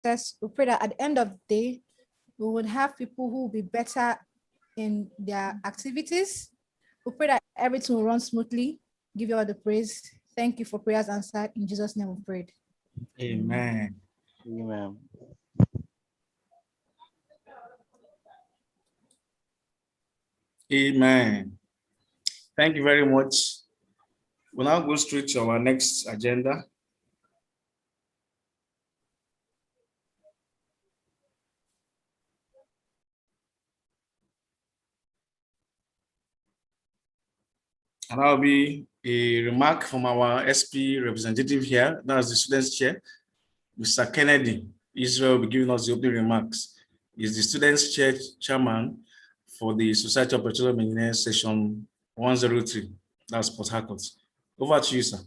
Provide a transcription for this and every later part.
success. We pray that at the end of the day, we would have people who will be better in their activities. We pray that everything will run smoothly. Give you all the praise. Thank you for prayers answered. In Jesus' name we prayed. Amen. Amen. Amen. Thank you very much. We'll now go straight to our next agenda. And that'll be a remark from our SP representative here. That's the students' chair, Mr. Kennedy. Israel will be giving us the opening remarks. He's the students' chair chairman for the Society of Petroleum Engineers session 103. That's Port Harcourt. Over to you, sir.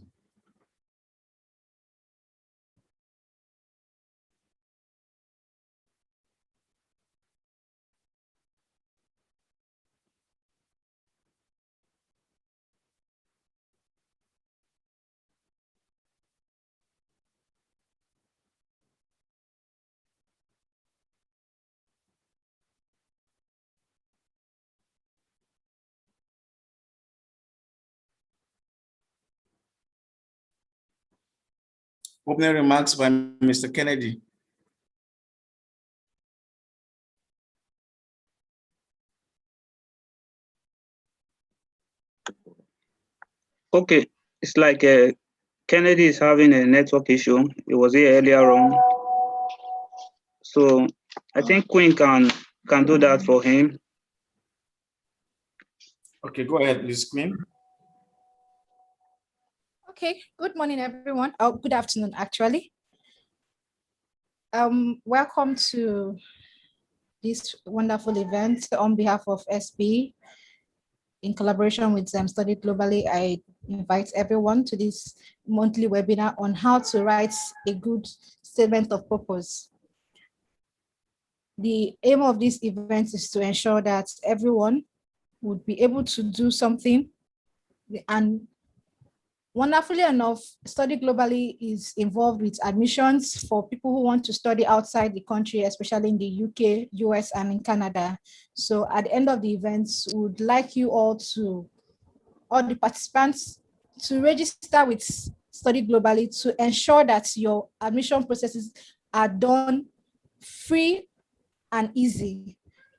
Opening remarks by Mr. Kennedy. Okay, it's like Kennedy is having a network issue. It was here earlier on. So I think Queen can do that for him. Okay, go ahead, please, Queen. Okay, good morning, everyone. Oh, good afternoon, actually. Welcome to this wonderful event on behalf of SB. In collaboration with Study Globally, I invite everyone to this monthly webinar on how to write a good statement of purpose. The aim of this event is to ensure that everyone would be able to do something. And wonderfully enough, Study Globally is involved with admissions for people who want to study outside the country, especially in the UK, US, and in Canada. So at the end of the events, we would like you all the participants to register with Study Globally to ensure that your admission processes are done free and easy.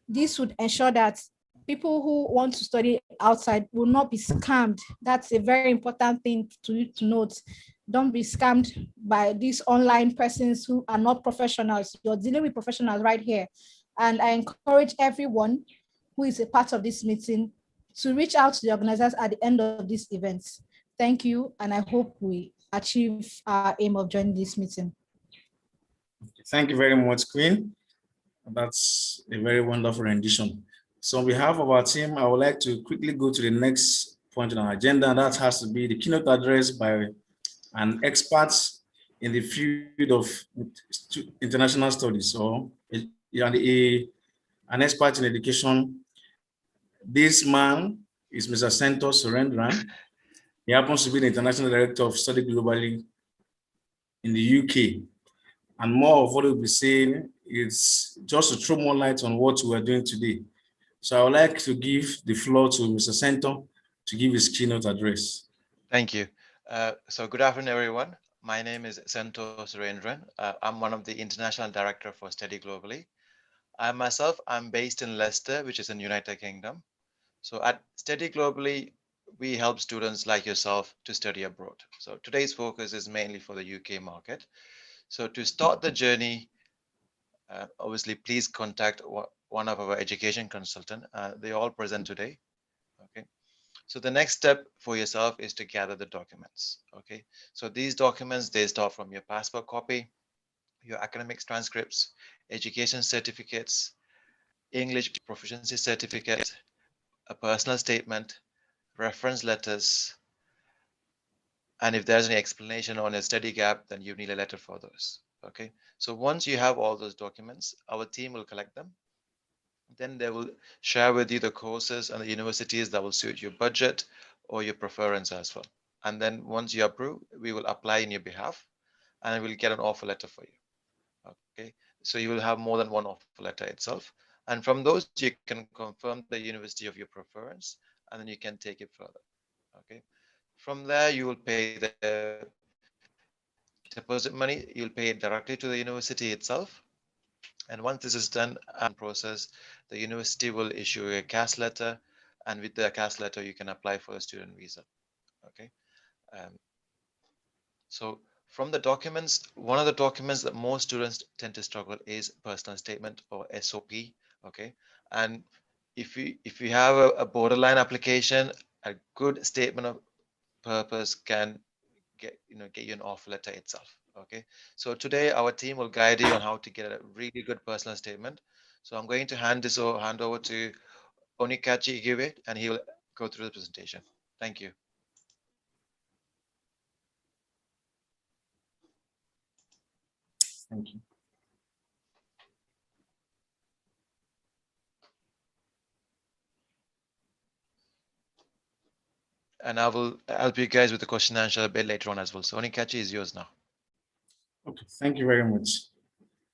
This would ensure that people who want to study outside will not be scammed. That's a very important thing to note. Don't be scammed by these online persons who are not professionals. You're dealing with professionals right here. And I encourage everyone who is a part of this meeting to reach out to the organizers at the end of this event. Thank you, and I hope we achieve our aim of joining this meeting. Thank you very much, Queen. That's a very wonderful rendition. So on behalf of our team, I would like to quickly go to the next point on our agenda, and that has to be the keynote address by an expert in the field of international studies, or an expert in education. This man is Mr. Santos Surendran. He happens to be the International Director of Study Globally in the UK. And more of what we'll be saying is just to throw more light on what we are doing today. So I would like to give the floor to Mr. Santos to give his keynote address. Thank you. So good afternoon, everyone. My name is Santos Surendran. I'm one of the International Director for Study Globally. I'm based in Leicester, which is in United Kingdom. So at Study Globally, we help students like yourself to study abroad. So today's focus is mainly for the UK market. So to start the journey, obviously, please contact one of our education consultants. They're all present today. Okay. So the next step for yourself is to gather the documents. Okay. So these documents, they start from your passport copy, your academic transcripts, education certificates, English proficiency certificate, a personal statement, reference letters, and if there's any explanation on a study gap, then you need a letter for those. Okay, so once you have all those documents, our team will collect them. Then they will share with you the courses and the universities that will suit your budget or your preference as well. And then once you approve, we will apply in your behalf and we'll get an offer letter for you. Okay. Okay, so you will have more than one offer letter itself. And from those, you can confirm the university of your preference, and then you can take it further. Okay, from there, you will pay the deposit money, you'll pay it directly to the university itself. And once this is done and process, the university will issue a CAS letter, and with the CAS letter, you can apply for a student visa. Okay. So from the documents, one of the documents that most students tend to struggle is personal statement, or SOP. Okay. And if you have a borderline application, a good statement of purpose can get you an offer letter itself. Okay, so today our team will guide you on how to get a really good personal statement. So I'm going to hand over to Onikachi Igiwe, and he will go through the presentation. Thank you. Thank you. And I will help you guys with the question and answer a bit later on as well. So Onikachi is yours now. Okay, thank you very much.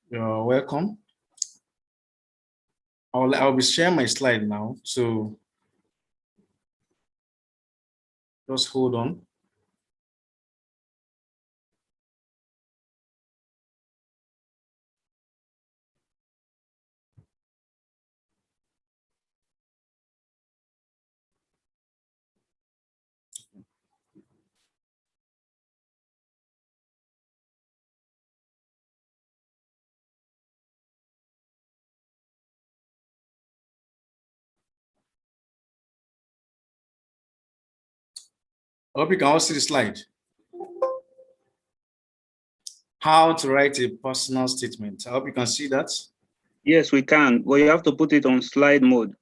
You're welcome. I'll be sharing my slide now, so just hold on. I hope you can all see the slide. How to write a personal statement. I hope you can see that. Yes, we can, but you have to put it on slide mode.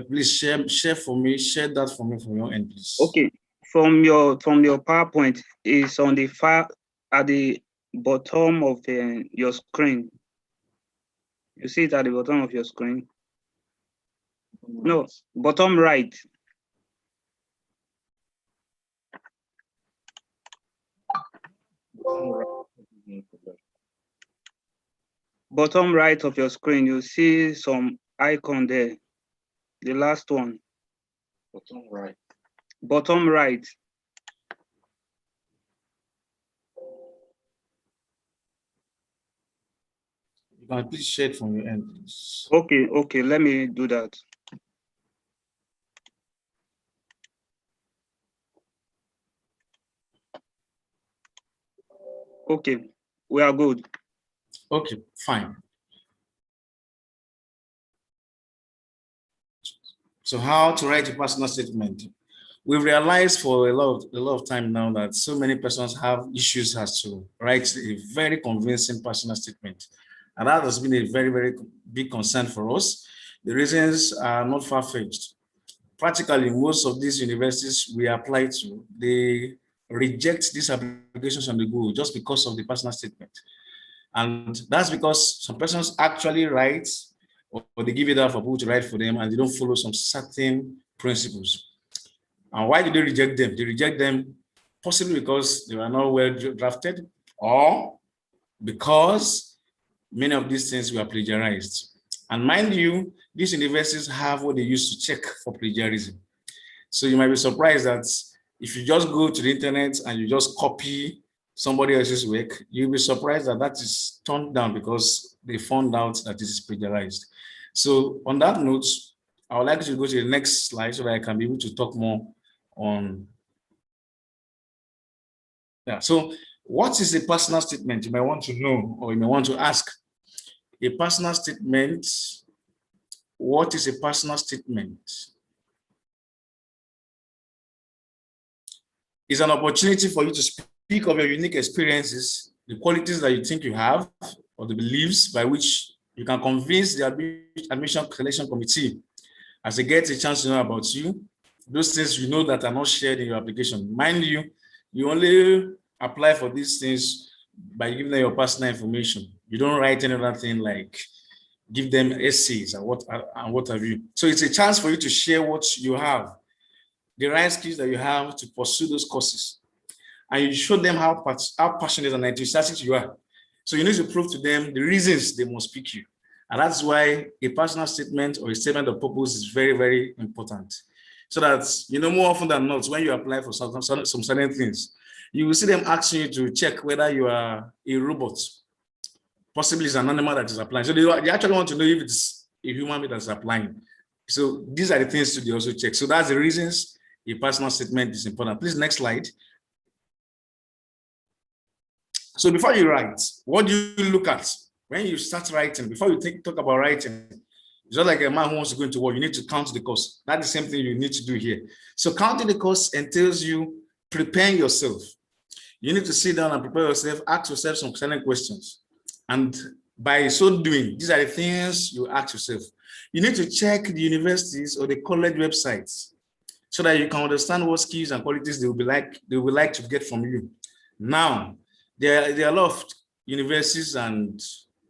Please share for me. Share that for me from your end, please. Okay, from your PowerPoint is on the far at the bottom of your screen. You see it at the bottom of your screen. No, bottom right. Bottom right of your screen, you see some icon there. The last one. Bottom right. Bottom right. You can please share it from your end, please. Okay, let me do that. Okay, we are good. Okay, fine. So how to write a personal statement? We've realized for a lot of time now that so many persons have issues as to write a very convincing personal statement. And that has been a very, very big concern for us. The reasons are not far-fetched. Practically, most of these universities we apply to, they reject these applications on the go just because of the personal statement. And that's because some persons actually write, or they give it out for people to write for them, and they don't follow some certain principles. And why do they reject them? They reject them possibly because they were not well drafted, or because many of these things were plagiarized. And mind you, these universities have what they use to check for plagiarism. So you might be surprised that if you just go to the internet and you just copy somebody else's work, you'll be surprised that that is turned down because they found out that it is plagiarized. So on that note, I would like to go to the next slide so that I can be able to talk more on. Yeah. So what is a personal statement? You might want to know, or you may want to ask. A personal statement. What is a personal statement? It's an opportunity for you to speak of your unique experiences, the qualities that you think you have, or the beliefs by which you can convince the admission selection committee as they get a chance to know about you, those things you know that are not shared in your application. Mind you, you only apply for these things by giving them your personal information. You don't write any other thing like give them essays and what have you. So it's a chance for you to share what you have, the right skills that you have to pursue those courses. And you show them how passionate and enthusiastic you are. So you need to prove to them the reasons they must pick you. And that's why a personal statement or a statement of purpose is very, very important. So that, more often than not, when you apply for some certain things, you will see them asking you to check whether you are a robot. Possibly it's an animal that is applying. So they actually want to know if it's a human being that's applying. So these are the things to also check. So that's the reasons a personal statement is important. Please, next slide. So before you write, what do you look at? When you start writing, before you talk about writing, it's not like a man who wants to go into war. You need to count the cost. That's the same thing you need to do here. So counting the cost entails you preparing yourself. You need to sit down and prepare yourself, ask yourself some certain questions. And by so doing, these are the things you ask yourself. You need to check the universities or the college websites so that you can understand what skills and qualities they will be like to get from you. Now, there are a lot of universities and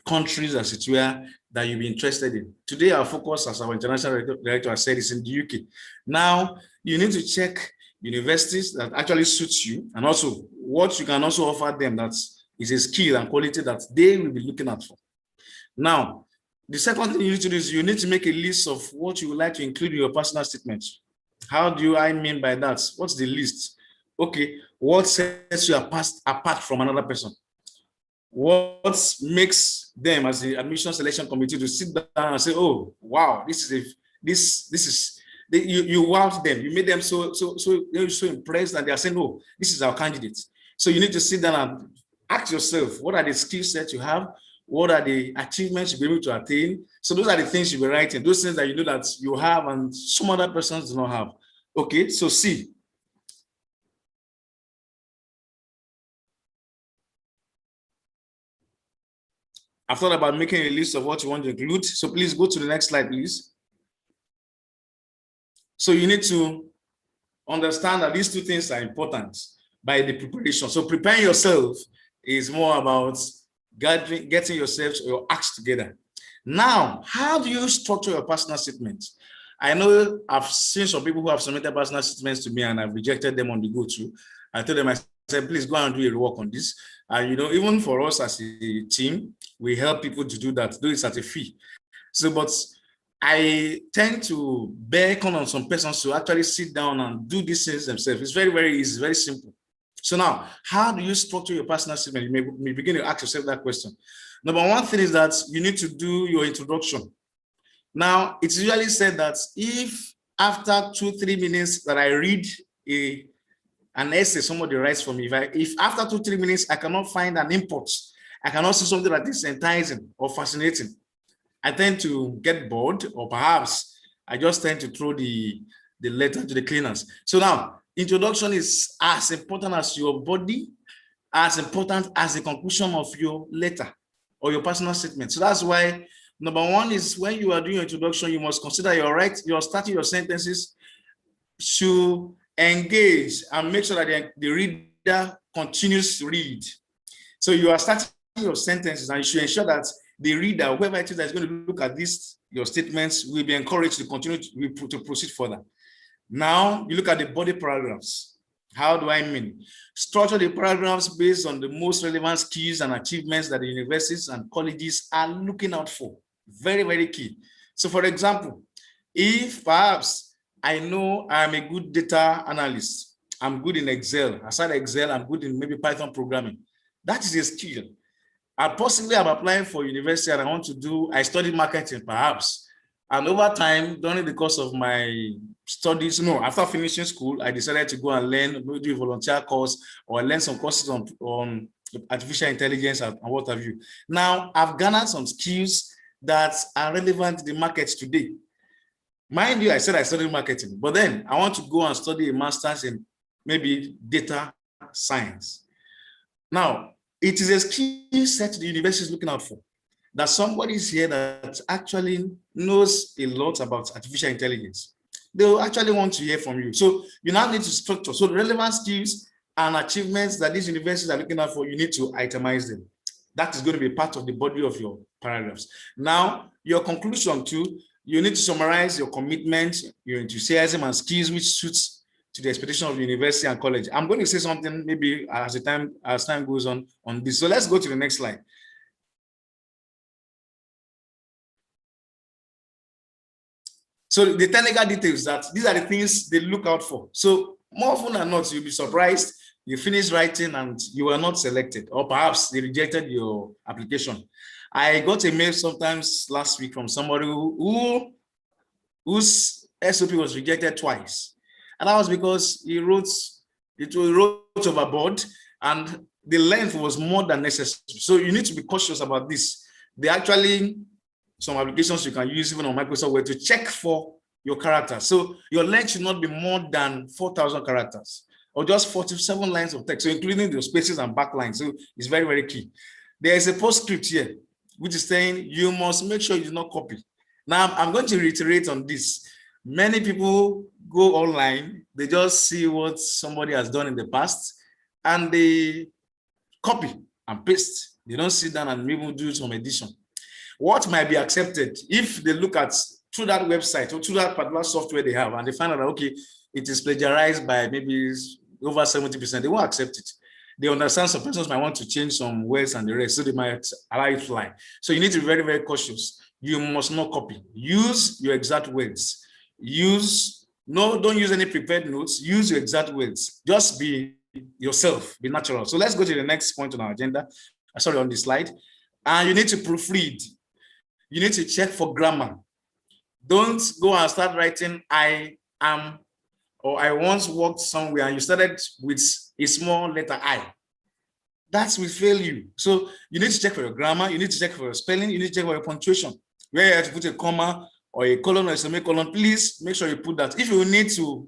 countries, as it were, that you'll be interested in. Today, our focus, as our international director has said, is in the UK. Now, you need to check universities that actually suits you, and also what you can also offer them that is a skill and quality that they will be looking at for. Now, the second thing you need to do is you need to make a list of what you would like to include in your personal statement. How do I mean by that? What's the list? Okay, what sets you apart from another person? What makes them, as the admission selection committee, to sit down and say, "Oh, wow, you wowed them. You made them so impressed that they are saying, "Oh, this is our candidate." So you need to sit down and ask yourself, what are the skill sets you have? What are the achievements you'll be able to attain? So those are the things you'll be writing. Those things that you know that you have and some other persons do not have. Okay, so C. I've thought about making a list of what you want to include. So please go to the next slide, please. So you need to understand that these two things are important by the preparation. So preparing yourself is more about getting yourself or your acts together. Now, how do you structure your personal statement? I know I've seen some people who have submitted personal statements to me and I've rejected them on the go-to. I told them, I said, please go and do a work on this. And even for us as a team, we help people to do that, do it at a fee. So, but I tend to beckon on some persons to actually sit down and do these things themselves. It's very, very easy, very simple. So now, how do you structure your personal statement? You may begin to ask yourself that question. Number one thing is that you need to do your introduction. Now, it's usually said that if after 2-3 minutes that I read an essay somebody writes for me, if after 2-3 minutes I cannot find an import, I cannot see something that is enticing or fascinating, I tend to get bored, or perhaps I just tend to throw the letter to the cleaners. So now, introduction is as important as your body, as important as the conclusion of your letter or your personal statement. So that's why number one is when you are doing your introduction, you must consider you're starting your sentences to engage and make sure that the reader continues to read. So you are starting your sentences and you should ensure that the reader, whoever it is that is going to look at your statements, will be encouraged to continue to proceed further. Now, you look at the body paragraphs. How do I mean? Structure the paragraphs based on the most relevant skills and achievements that the universities and colleges are looking out for. Very, very key. So, for example, if perhaps I know I'm a good data analyst, I'm good in Excel. Aside Excel, I'm good in maybe Python programming. That is a skill. Possibly I'm applying for university and I study marketing perhaps. And over time, during the course of my studies, after finishing school, I decided to go and do a volunteer course or learn some courses on artificial intelligence and what have you. Now, I've garnered some skills that are relevant to the market today. Mind you, I said I studied marketing, but then I want to go and study a master's in maybe data science. Now, it is a skill set the university is looking out for, that somebody is here that actually knows a lot about artificial intelligence. They will actually want to hear from you. So you now need to structure. So the relevant skills and achievements that these universities are looking out for, you need to itemize them. That is going to be part of the body of your paragraphs. Now, your conclusion too, you need to summarize your commitment, your enthusiasm and skills which suits to the expectation of the university and college. I'm going to say something maybe as time goes on this. So let's go to the next slide. So the technical details, that these are the things they look out for. So more often than not, you'll be surprised you finish writing and you were not selected, or perhaps they rejected your application. I got a mail sometimes last week from somebody whose SOP was rejected twice. And that was because he wrote overboard and the length was more than necessary. So you need to be cautious about this. There are actually some applications you can use even on Microsoft Word to check for your character. So your length should not be more than 4,000 characters or just 47 lines of text, so including the spaces and backlines. So it's very, very key. There is a postscript here, which is saying you must make sure you do not copy. Now, I'm going to reiterate on this. Many people go online, they just see what somebody has done in the past, and they copy and paste. They don't sit down and maybe do some edition. What might be accepted if they look at through that website or through that particular software they have, and they find out, okay, it is plagiarized by maybe over 70%, they won't accept it. They understand some persons might want to change some words and the rest, so they might allow it fly. So you need to be very, very cautious. You must not copy. Use your exact words. Don't use any prepared notes. Use your exact words. Just be yourself, be natural. So let's go to the next point on our agenda. Sorry, on this slide. And you need to proofread. You need to check for grammar. Don't go and start writing I am, or I once worked somewhere, and you started with a small letter I. That will fail you. So you need to check for your grammar, you need to check for your spelling, you need to check for your punctuation. Where you have to put a comma or a colon or a semicolon, please make sure you put that. If you need to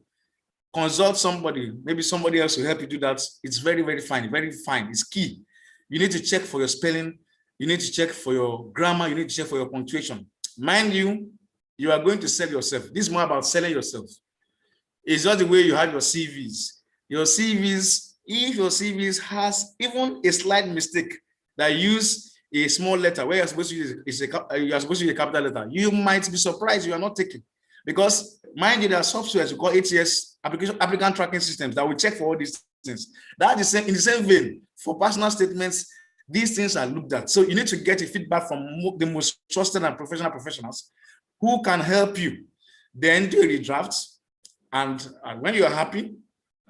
consult somebody, maybe somebody else will help you do that, it's very, very fine, it's key. You need to check for your spelling, you need to check for your grammar, you need to check for your punctuation. Mind you, you are going to sell yourself. This is more about selling yourself. It's not the way you have your CVs. Your CVs, if your CVs has even a slight mistake that use a small letter where you're supposed to use a capital letter, you might be surprised you are not taken. Because mind you, there are softwares we call ATS, applicant tracking systems, that will check for all these things. That is in the same vein, for personal statements, these things are looked at. So you need to get a feedback from the most trusted and professional professionals who can help you. Then do a redraft. And when you are happy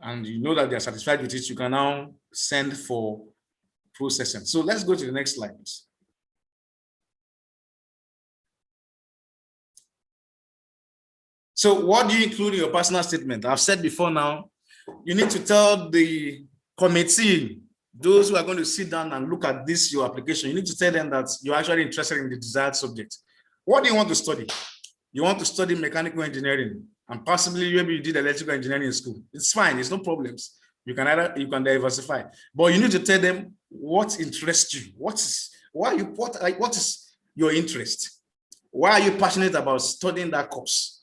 and you know that they are satisfied with it, you can now send for processing. So let's go to the next slide. So what do you include in your personal statement? I've said before now, you need to tell the committee, those who are going to sit down and look at this, your application, you need to tell them that you're actually interested in the desired subject. What do you want to study? You want to study mechanical engineering, and possibly maybe you did electrical engineering in school. It's fine, it's no problems. You can diversify, but you need to tell them what interests you. What is your interest? Why are you passionate about studying that course?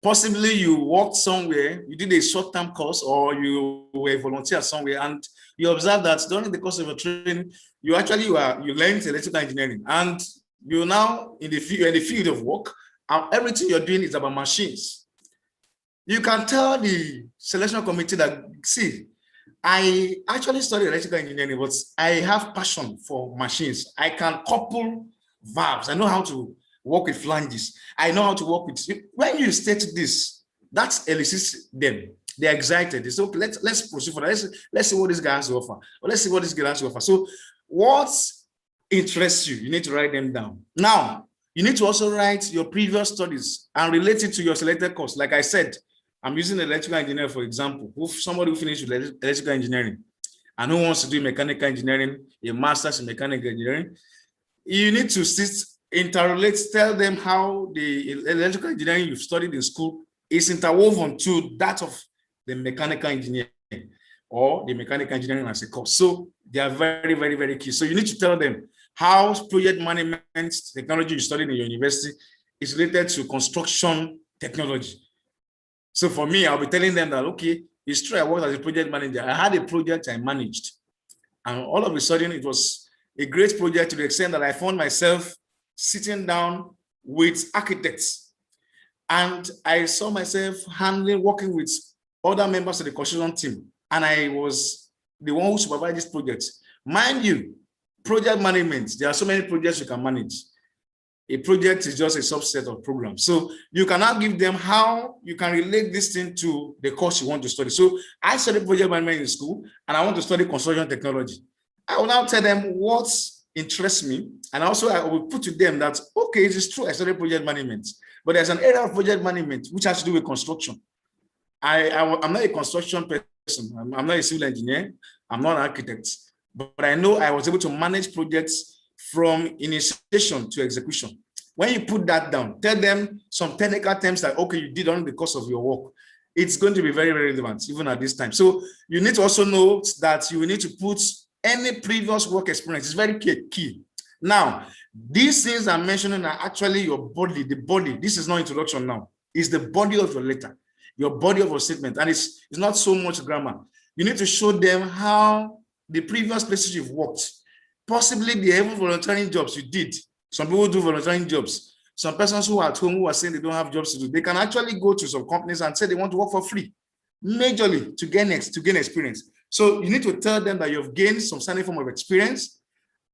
Possibly you worked somewhere, you did a short-term course, or you were a volunteer somewhere, and you observe that during the course of your training, you learned electrical engineering, and you're now in the field of work, and everything you're doing is about machines. You can tell the selection committee that, see, I actually studied electrical engineering, but I have passion for machines. I can couple valves. I know how to work with flanges. I know how to work with. When you state this, that elicits them. They're excited. They say, okay, let's proceed for that. Let's see what this guy has to offer. Or let's see what this girl has to offer. So what interests you? You need to write them down. Now, you need to also write your previous studies and relate it to your selected course. Like I said, I'm using electrical engineer, for example. Somebody who finished with electrical engineering and who wants to do mechanical engineering, a master's in mechanical engineering, you need to interrelate, tell them how the electrical engineering you've studied in school is interwoven to that of the mechanical engineering or the mechanical engineering as a course. So they are very, very, very key. So you need to tell them how project management technology you studied in your university is related to construction technology. So for me, I'll be telling them that, okay, it's true, I worked as a project manager. I had a project I managed. And all of a sudden, it was a great project to the extent that I found myself sitting down with architects. And I saw myself working with other members of the construction team. And I was the one who supervised this project. Mind you, project management, there are so many projects you can manage. A project is just a subset of programs. So you can now give them how you can relate this thing to the course you want to study. So I studied project management in school, and I want to study construction technology. I will now tell them what interests me, and also I will put to them that, okay, it is true I studied project management, but there's an area of project management which has to do with construction. I'm not a construction person. I'm not a civil engineer. I'm not an architect, but I know I was able to manage projects from initiation to execution. When you put that down, tell them some technical terms that, okay, you did on the course of your work. It's going to be very, very relevant, even at this time. So you need to also know that you need to put any previous work experience. It's very key. Now, these things I'm mentioning are actually your body, the body. This is not introduction now. It's the body of your letter, your body of your statement. And it's not so much grammar. You need to show them how the previous places you've worked, possibly the even volunteering jobs you did. Some people do volunteering jobs. Some persons who are at home who are saying they don't have jobs to do, they can actually go to some companies and say they want to work for free, majorly to gain experience. So you need to tell them that you've gained some certain form of experience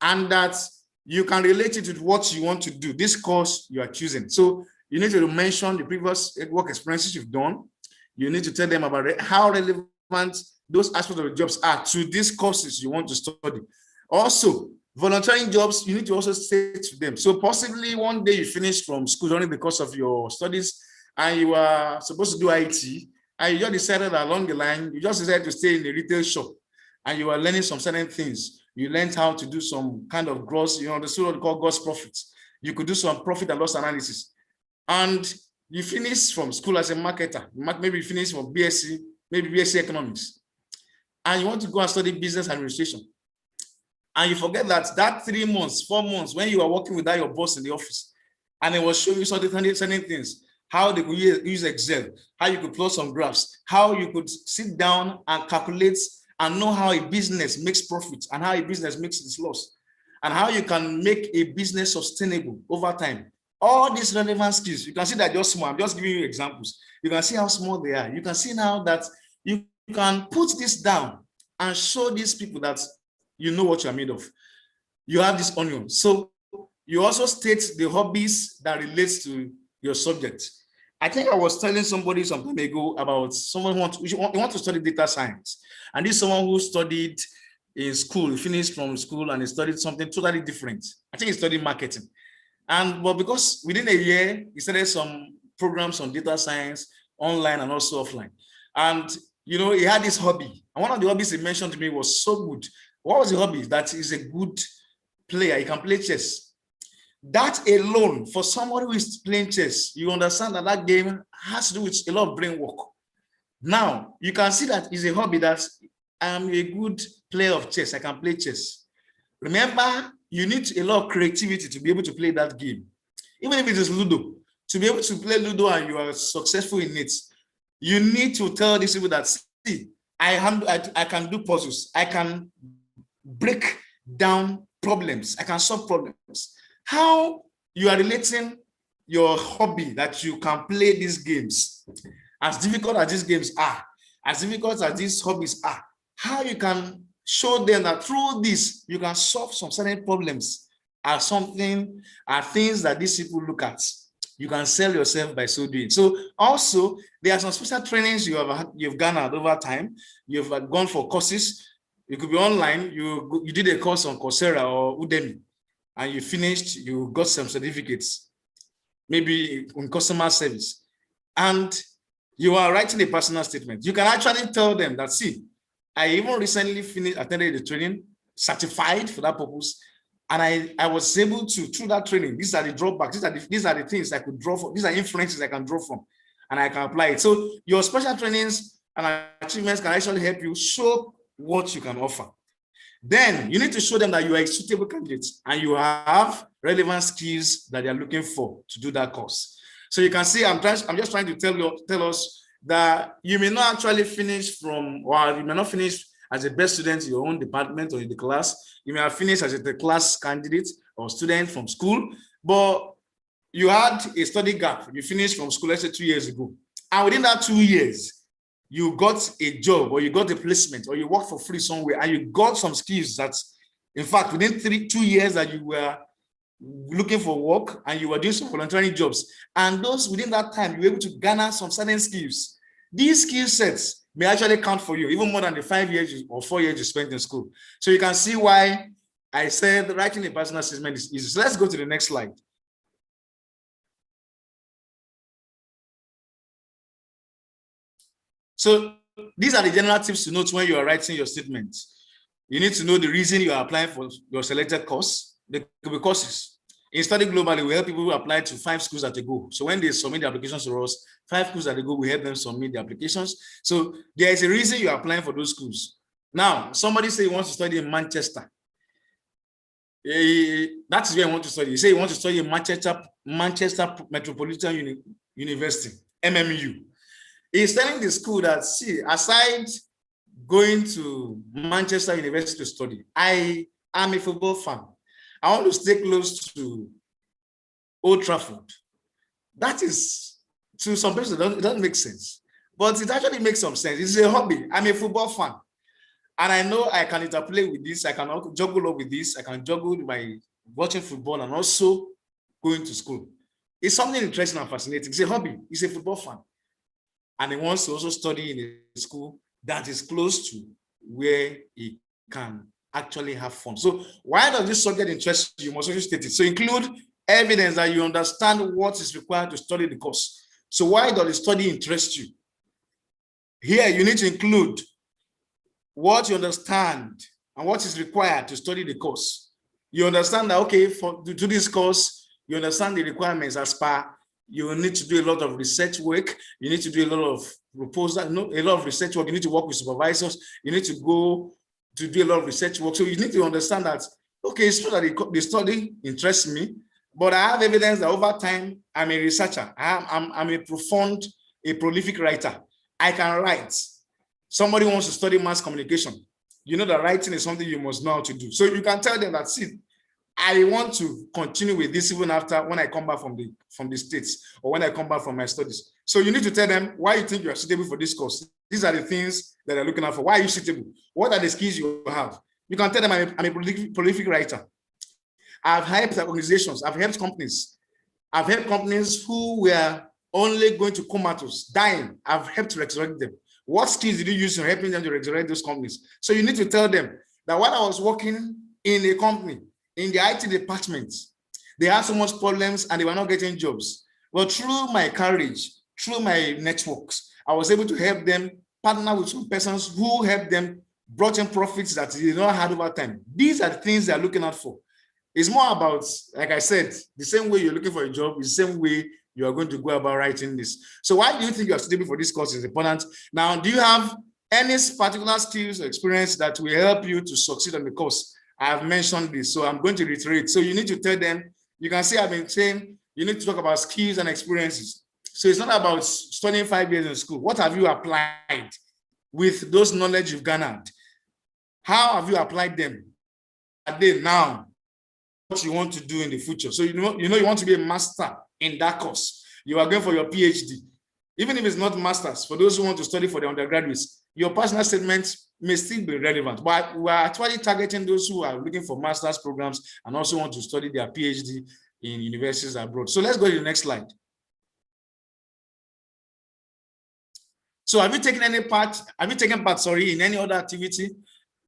and that you can relate it with what you want to do, this course you are choosing. So you need to mention the previous work experiences you've done. You need to tell them about how relevant those aspects of the jobs are to these courses you want to study. Also, volunteering jobs, you need to also say to them. So possibly one day you finish from school during the course of your studies and you are supposed to do IT, and you just decided along the line, you just decided to stay in a retail shop and you are learning some certain things. You learned how to do some kind of gross, understood what we call gross profits. You could do some profit and loss analysis. And you finish from school as a marketer. Maybe you finish from BSc, maybe BSc economics. And you want to go and study business administration. And you forget that 3 months, 4 months, when you are working without your boss in the office, and it was showing you certain things, how they could use Excel, how you could plot some graphs, how you could sit down and calculate and know how a business makes profit and how a business makes its loss, and how you can make a business sustainable over time. All these relevant skills, you can see that just small. I'm just giving you examples. You can see how small they are. You can see now that you can put this down and show these people that you know what you're made of. You have this onion. So you also state the hobbies that relates to your subject. I think I was telling somebody some time ago about someone who want to study data science. And this is someone who studied in school, finished from school, and he studied something totally different. I think he studied marketing. But because within a year, he started some programs on data science, online and also offline. And he had this hobby. And one of the hobbies he mentioned to me was so good. What was the hobby? That he's a good player. He can play chess. That alone, for somebody who is playing chess, you understand that that game has to do with a lot of brain work. Now, you can see that it's a hobby that I'm a good player of chess. I can play chess. Remember, you need a lot of creativity to be able to play that game. Even if it is Ludo, to be able to play Ludo and you are successful in it, you need to tell these people that, see, I can do puzzles. I can break down problems. I can solve problems. How you are relating your hobby that you can play these games, as difficult as these games are, as difficult as these hobbies are, how you can show them that through this, you can solve some certain problems are things that these people look at. You can sell yourself by so doing. So also, there are some special trainings you've garnered over time. You've gone for courses. It could be online. You did a course on Coursera or Udemy, and you finished, you got some certificates, maybe in customer service. And you are writing a personal statement. You can actually tell them that, see, I even recently attended the training, certified for that purpose. And I was able to, through that training, these are the drawbacks, these are the things I could draw from, these are inferences I can draw from, and I can apply it. So your special trainings and achievements can actually help you show what you can offer. Then you need to show them that you are a suitable candidate and you have relevant skills that they are looking for to do that course. So you can see, I'm just trying to tell us that you may not actually finish you may not finish as a best student in your own department or in the class. You may have finished as a class candidate or student from school, but you had a study gap. You finished from school, let's say 2 years ago. And within that 2 years, you got a job or you got a placement or you worked for free somewhere and you got some skills that, in fact, within 2 years that you were looking for work and you were doing some volunteering jobs, and those within that time you were able to garner some certain skills. These skill sets may actually count for you even more than the 5 years or 4 years you spent in school. So you can see why I said writing a personal statement is easy. So let's go to the next slide. So these are the general tips to note when you are writing your statement. You need to know the reason you are applying for your selected course. There could be courses. In Study Globally, we help people who apply to 5 schools at a go. So when they submit the applications to us, 5 schools at a go, we help them submit the applications. So there is a reason you are applying for those schools. Now, somebody say he wants to study in Manchester. That is where he wants to study. You say he wants to study in Manchester Metropolitan University, MMU. He's telling the school that, see, aside going to Manchester University to study, I am a football fan. I want to stay close to Old Trafford. That is, to some people, it doesn't make sense. But it actually makes some sense. It's a hobby. I'm a football fan. And I know I can interplay with this. I can juggle up with this. I can juggle by watching football and also going to school. It's something interesting and fascinating. It's a hobby. He's a football fan. And he wants to also study in a school that is close to where he can actually have fun. So why does this subject interest you? You must also state it. So include evidence that you understand what is required to study the course. So why does the study interest you? Here you need to include what you understand and what is required to study the course. You understand that, okay, to do this course, you understand the requirements as per. You need to do a lot of research work. You need to do a lot of proposal, a lot of research work. You need to work with supervisors. You need to go to do a lot of research work. So you need to understand that, okay, it's true that the study interests me, but I have evidence that over time, I'm a researcher. I'm a prolific writer. I can write. Somebody wants to study mass communication. You know that writing is something you must know how to do. So you can tell them that, see, I want to continue with this even after when I come back from the States or when I come back from my studies. So you need to tell them why you think you are suitable for this course. These are the things that they're looking out for. Why are you suitable? What are the skills you have? You can tell them I'm a prolific writer. I've helped organizations. I've helped companies. I've helped companies who were only going to comatose, dying. I've helped to resurrect them. What skills did you use in helping them to resurrect those companies? So you need to tell them that while I was working in a company, in the IT department, they had so much problems and they were not getting jobs. But through my courage, through my networks, I was able to help them partner with some persons who helped them, brought in profits that they did not have over time. These are the things they're looking out for. It's more about, like I said, the same way you're looking for a job is the same way you are going to go about writing this. So why do you think you are suitable for this course is important? Now, do you have any particular skills or experience that will help you to succeed on the course? I have mentioned this, so I'm going to reiterate. So you need to tell them, you can see I've been saying, you need to talk about skills and experiences. So it's not about studying 5 years in school. What have you applied with those knowledge you've garnered? How have you applied them? Are they now what you want to do in the future? So you want to be a master in that course. You are going for your PhD. Even if it's not masters, for those who want to study for the undergraduates, your personal statement may still be relevant, but we are actually targeting those who are looking for master's programs and also want to study their PhD in universities abroad. So let's go to the next slide. So have you taken part in any other activity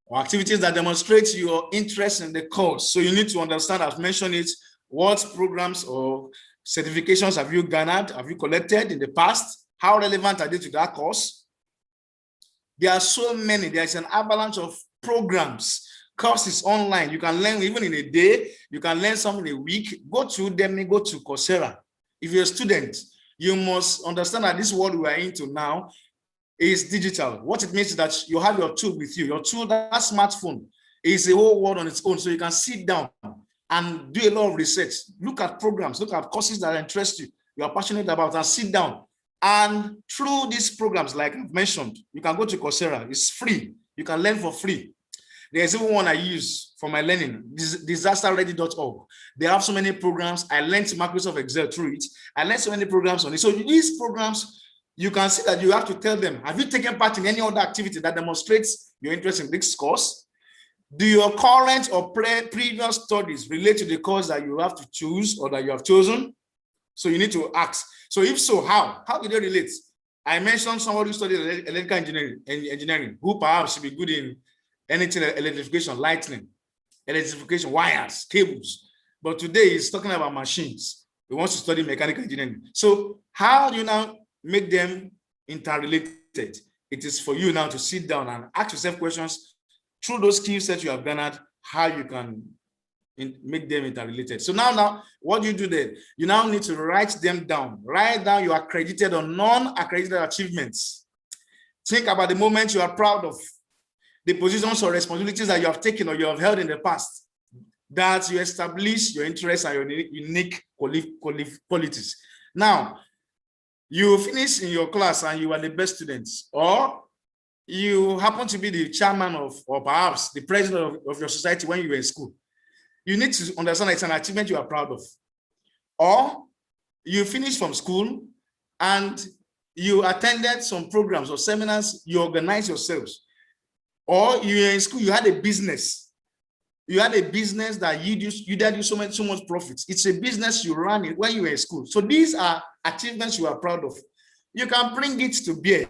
or activities that demonstrate your interest in the course? So you need to understand, I've mentioned it, what programs or certifications have you garnered, have you collected in the past? How relevant are they to that course? There are so many. There's an avalanche of programs, courses online. You can learn even in a day. You can learn some in a week. Go to Udemy, go to Coursera. If you're a student, you must understand that this world we are into now is digital. What it means is that you have your tool with you. Your tool, that smartphone, is a whole world on its own. So you can sit down and do a lot of research. Look at programs, look at courses that interest you, you are passionate about, and sit down. And through these programs, like I've mentioned, you can go to Coursera. It's free. You can learn for free. There's even one I use for my learning, disasterready.org. They have so many programs. I learned Microsoft Excel through it. I learned so many programs on it. So these programs, you can see that you have to tell them, have you taken part in any other activity that demonstrates your interest in this course? Do your current or previous studies relate to the course that you have to choose or that you have chosen? So you need to ask. So if so, how? How do they relate? I mentioned somebody who studied electrical engineering, who perhaps should be good in anything electrification, lighting, electrification, wires, cables. But today he's talking about machines. He wants to study mechanical engineering. So how do you now make them interrelated? It is for you now to sit down and ask yourself questions through those skill sets you have garnered, how you can make them interrelated. So now what do you do then? You now need to write them down. Write down your accredited or non-accredited achievements. Think about the moments you are proud of, the positions or responsibilities that you have taken or you have held in the past, that you establish your interests and your unique qualities. Now, you finish in your class and you are the best students, or you happen to be the chairman of, or perhaps the president of your society when you were in school. You need to understand it's an achievement you are proud of. Or you finish from school and you attended some programs or seminars, you organize yourselves. Or you're in school, you had a business. You had a business that you did so much profits. It's a business you ran it when you were in school. So these are achievements you are proud of. You can bring it to bear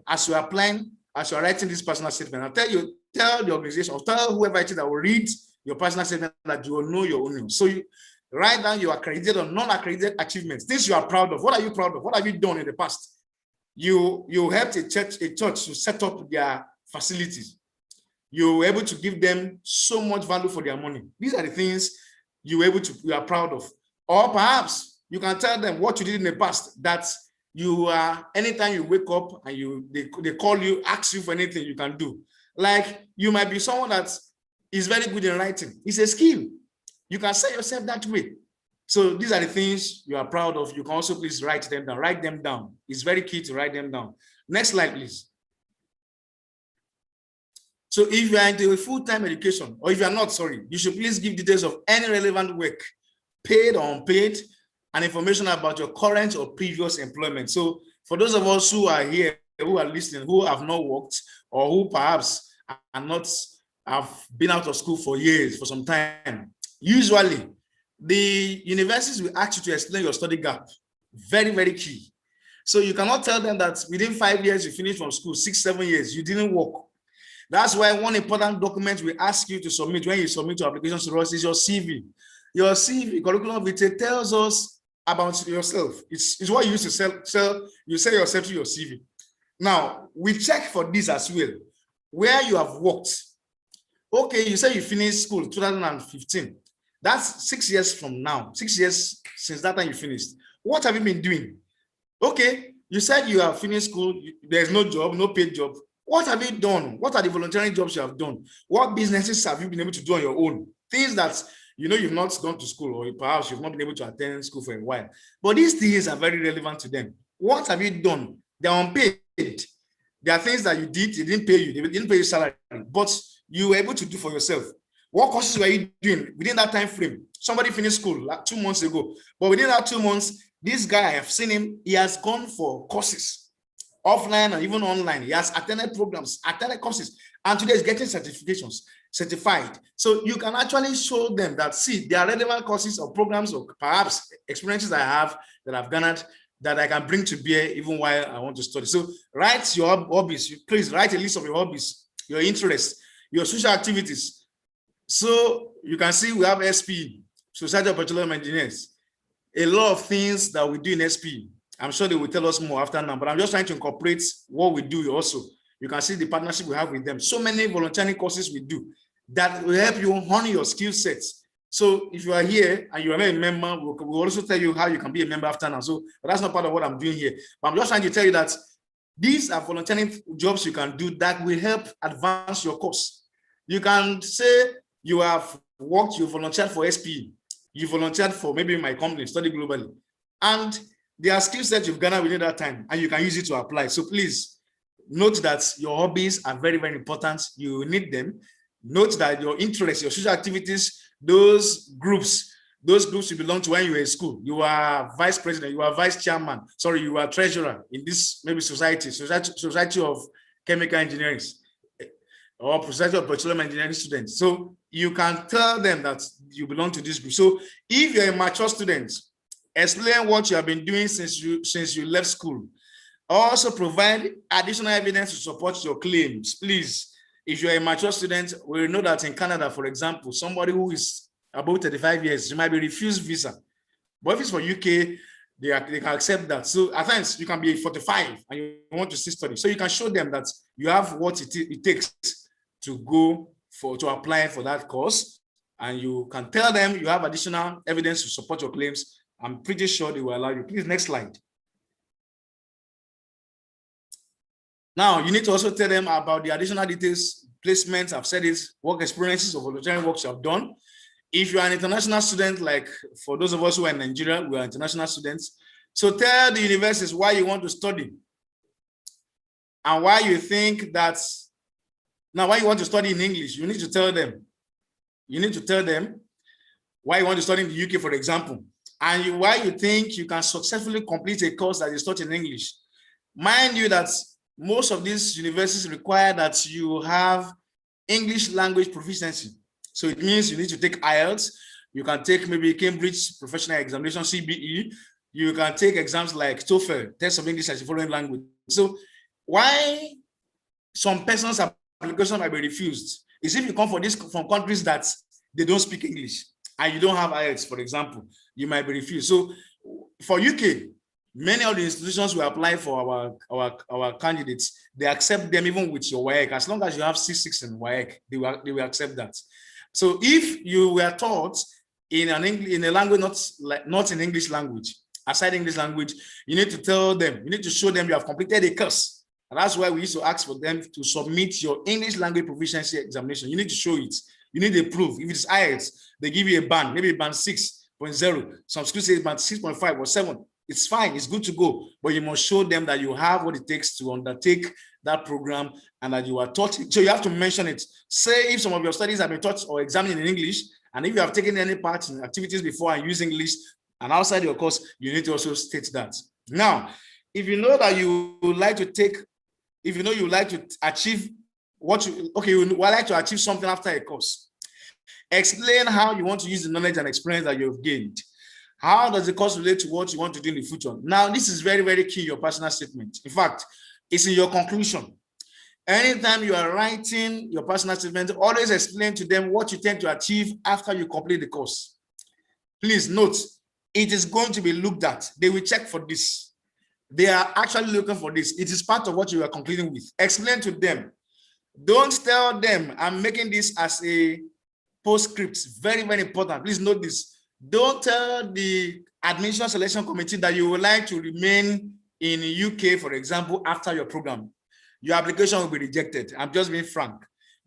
as you are applying, as you are writing this personal statement. I'll tell the organization, or tell whoever it is that will read your personal statement that you will know your own. So you write down your accredited or non-accredited achievements, things you are proud of. What are you proud of? What have you done in the past? You helped a church to set up their facilities. You were able to give them so much value for their money. These are the things you are proud of. Or perhaps you can tell them what you did in the past, that you are, anytime you wake up and they call you, ask you for anything you can do. Like you might be someone that is very good in writing. It's a skill. You can say yourself that way. So these are the things you are proud of. You can also please write them down. Write them down. It's very key to write them down. Next slide, please. So if you are into a full-time education, or if you are not, sorry, you should please give details of any relevant work, paid or unpaid, and information about your current or previous employment. So for those of us who are here, who are listening, who have not worked, or who perhaps have been out of school for years, for some time, usually the universities will ask you to explain your study gap. Very, very key. So you cannot tell them that within 5 years you finished from school, 6, 7 years, you didn't work. That's why one important document we ask you to submit when you submit your applications to us is your CV. Your CV, curriculum vitae, tells us about yourself. It's what you use to sell. You sell yourself to your CV. Now, we check for this as well, where you have worked. Okay, you say you finished school 2015. That's 6 years from now, 6 years since that time you finished. What have you been doing? Okay, you said you have finished school, there's no job, no paid job. What have you done? What are the volunteering jobs you have done? What businesses have you been able to do on your own? Things that, you've not gone to school, or perhaps you've not been able to attend school for a while. But these things are very relevant to them. What have you done? They're unpaid. There are things that you did, they didn't pay you, they didn't pay you salary, but you were able to do for yourself. What courses were you doing within that time frame? Somebody finished school like 2 months ago, but within that 2 months, this guy, I have seen him, he has gone for courses, offline and even online. He has attended programs, attended courses, and today he's getting certifications, certified. So you can actually show them that, see, there are relevant courses or programs or perhaps experiences I have that I've garnered that I can bring to bear even while I want to study. So write your hobbies. Please write a list of your hobbies, your interests, your social activities. So you can see we have SP, Society of Petroleum Engineers. A lot of things that we do in SP. I'm sure they will tell us more after now, but I'm just trying to incorporate what we do also. You can see the partnership we have with them. So many volunteering courses we do that will help you hone your skill sets. So if you are here and you are not a member, we'll also tell you how you can be a member after now. So but that's not part of what I'm doing here. But I'm just trying to tell you that these are volunteering jobs you can do that will help advance your course. You can say you have worked, you volunteered for SP, you volunteered for maybe my company, Study Globally, and there are skill sets you've garnered within that time, and you can use it to apply. So please note that your hobbies are very, very important. You need them. Note that your interests, your social activities, those groups you belong to when you were in school. You are vice president, you are vice chairman, sorry, you are treasurer in this maybe society of chemical engineering. or postgraduate or petroleum engineering students. So you can tell them that you belong to this group. So if you're a mature student, explain what you have been doing since you left school. Also provide additional evidence to support your claims. Please, if you're a mature student, we know that in Canada, for example, somebody who is about 35 years, you might be refused visa. But if it's for UK, they can accept that. So at times you can be 45 and you want to still study. So you can show them that you have what it takes to apply for that course. And you can tell them you have additional evidence to support your claims. I'm pretty sure they will allow you. Please, next slide. Now, you need to also tell them about the additional details, placements, I've said it, work experiences or volunteering works you have done. If you are an international student, like for those of us who are in Nigeria, we are international students. So tell the universities why you want to study and why you think that, now why you want to study in English. You need to tell them. You need to tell them why you want to study in the UK, for example, and why you think you can successfully complete a course that is taught in English. Mind you that most of these universities require that you have English language proficiency. So it means you need to take IELTS. You can take maybe Cambridge Professional Examination, CBE. You can take exams like TOEFL, Test of English as a Foreign Language. So why some persons' application might be refused is if you come from countries that they don't speak English and you don't have IELTS, for example, you might be refused. So for UK, many of the institutions will apply for our candidates. They accept them even with your WAEC. As long as you have 6.6 in WAEC, they will accept that. So if you were taught in a language not in English language, aside English language, you need to tell them, you need to show them you have completed a course. And that's why we used to ask for them to submit your English language proficiency examination. You need to show it. You need a proof. If it's IELTS, they give you a band, maybe band 6.0. Some schools say band 6.5 or 7. It's fine, it's good to go, but you must show them that you have what it takes to undertake that program and that you are taught. So you have to mention it. Say if some of your studies have been taught or examined in English, and if you have taken any part in activities before and use English and outside your course, you need to also state that. Now, if you know that you would like to take, if you know you would like to achieve you would like to achieve something after a course, explain how you want to use the knowledge and experience that you've gained. How does the course relate to what you want to do in the future? Now, this is very, very key in your personal statement. In fact, it's in your conclusion. Anytime you are writing your personal statement, always explain to them what you tend to achieve after you complete the course. Please note, it is going to be looked at. They will check for this. They are actually looking for this. It is part of what you are concluding with. Explain to them. Don't tell them, I'm making this as a postscript. Very, very important. Please note this. Don't tell the admission selection committee that you would like to remain in the UK, for example, after your program. Your application will be rejected. I'm just being frank.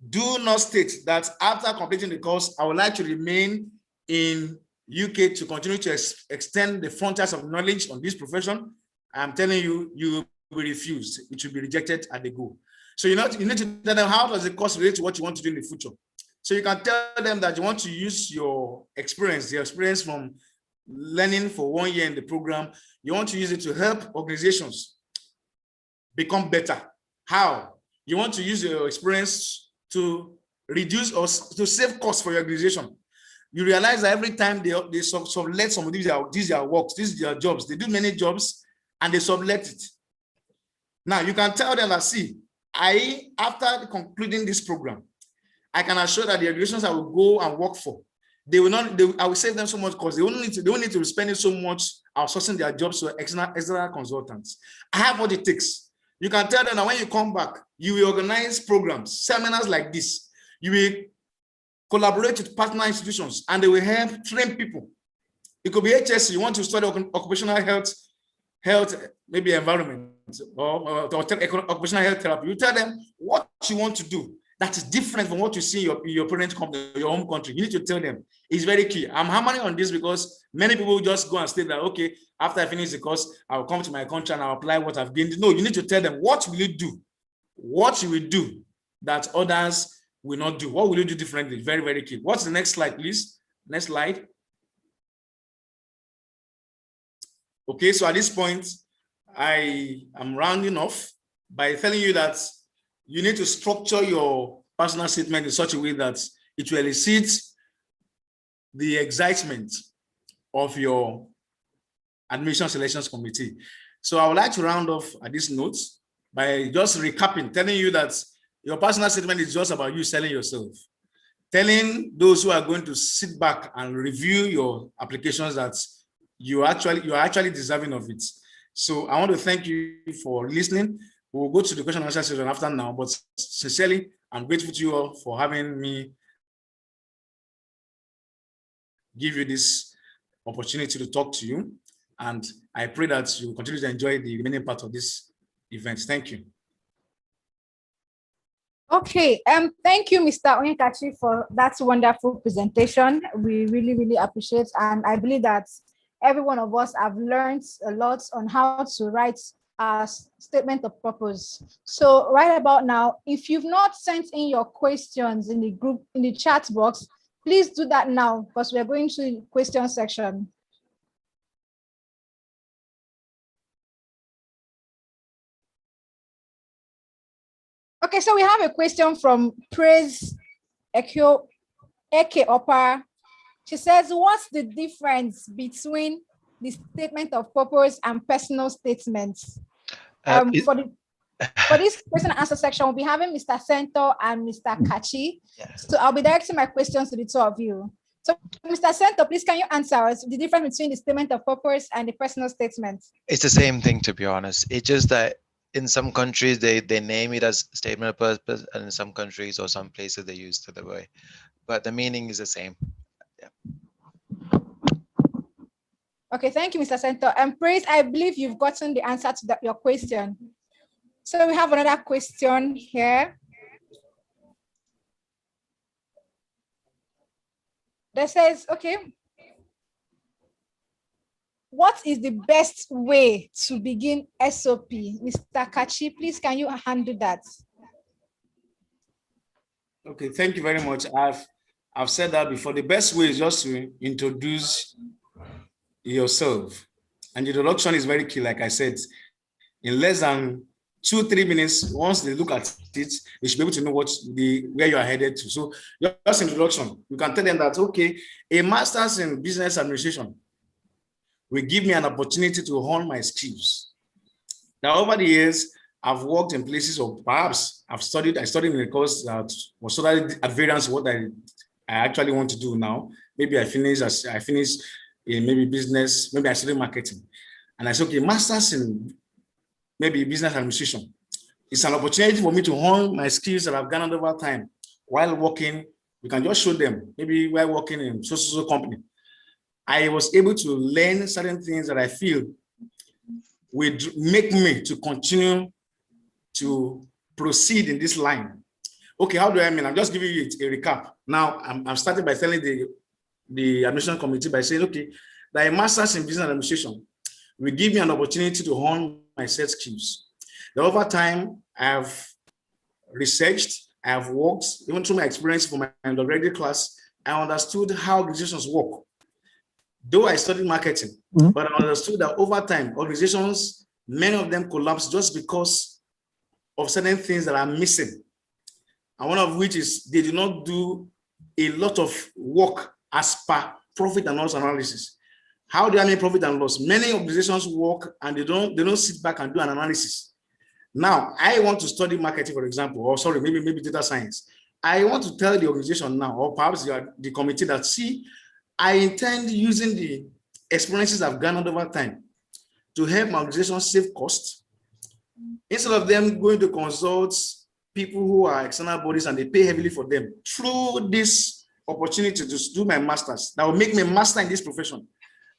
Do not state that after completing the course, I would like to remain in UK to continue to extend the frontiers of knowledge on this profession. I'm telling you, you will be refused. It will be rejected at the go. So you need to tell them, how does the course relate to what you want to do in the future? So you can tell them that you want to use your experience, the experience from learning for 1 year in the program. You want to use it to help organizations become better. How? You want to use your experience to reduce or to save costs for your organization. You realize that every time they sublet some of these are works, these are jobs, they do many jobs and they sublet it. Now you can tell them that, see, after concluding this program, I can assure that the organizations I will go and work for, I will save them so much because they won't need to be spending so much outsourcing their jobs to external consultants. I have what it takes. You can tell them that when you come back, you will organize programs, seminars like this. You will collaborate with partner institutions and they will help train people. It could be HSC, you want to study occupational health, maybe environment or occupational health therapy. You tell them what you want to do that is different from what you see in your parent company, your home country. You need to tell them. It's very key. I'm hammering on this because many people just go and state that, okay, after I finish the course, I'll come to my country and I'll apply what I've gained. No, you need to tell them, what will you do? What you will do that others will not do? What will you do differently? Very, very key. What's the next slide, please? Next slide. Okay, so at this point, I am rounding off by telling you that you need to structure your personal statement in such a way that it will elicit the excitement of your admission selections committee. So I would like to round off at this note by just recapping, telling you that your personal statement is just about you selling yourself, telling those who are going to sit back and review your applications that you are actually deserving of it. So I want to thank you for listening. We'll go to the question and answer session after now, but sincerely, I'm grateful to you all for having me give you this opportunity to talk to you. And I pray that you continue to enjoy the remaining part of this event. Thank you. Okay, thank you, Mr. Onyekachi, for that wonderful presentation. We really, really appreciate, and I believe that every one of us have learned a lot on how to write a statement of purpose. So right about now, if you've not sent in your questions in the group, in the chat box, please do that now, because we're going to the question section. Okay, so we have a question from Praise Eke Opa. She says, what's the difference between the statement of purpose and personal statements? For this question and answer section, we'll be having Mr. Sento and Mr. Kachi. Yes. So I'll be directing my questions to the two of you. So Mr. Sento, please can you answer us the difference between the statement of purpose and the personal statement? It's the same thing, to be honest. It's just that in some countries, they name it as statement of purpose, and in some countries or some places they use it the way. But the meaning is the same. Yeah. Okay, thank you, Mr. Sento. And Praise, I believe you've gotten the answer to your question. So we have another question here. That says, okay, what is the best way to begin SOP? Mr. Kachi, please, can you handle that? Okay, thank you very much. I've said that before. The best way is just to introduce yourself. And the introduction is very key, like I said. In less than 2-3 minutes, once they look at it, they should be able to know where you are headed to. So just introduction. You can tell them that, okay, a master's in business administration will give me an opportunity to hone my skills. Now, over the years, I've worked in places, or perhaps I studied in a course that was totally at variance with what I actually want to do now. Maybe I finished in maybe business, maybe I studied marketing. And I said, okay, master's in maybe business administration. It's an opportunity for me to hone my skills that I've garnered over time while working. You can just show them, maybe while working in social company. I was able to learn certain things that I feel would make me to continue to proceed in this line. Okay, how do I mean? I'm just giving you a recap. Now, I'm starting by telling the admission committee by saying, okay, that a master's in business administration will give me an opportunity to hone my set skills. Now, over time, I've researched, I've worked, even through my experience for my undergraduate class, I understood how organizations work. Though I studied marketing, but I understood that over time, organizations, many of them collapse just because of certain things that are missing. And one of which is they do not do a lot of work as per profit and loss analysis. How do I mean profit and loss? Many organizations work and they don't sit back and do an analysis. Now, I want to study marketing, for example, or sorry, maybe data science. I want to tell the organization now, or perhaps the committee that, see, I intend using the experiences I've garnered over time to help my organization save costs. Instead of them going to consult people who are external bodies and they pay heavily for them, through this opportunity to do my master's, that will make me a master in this profession.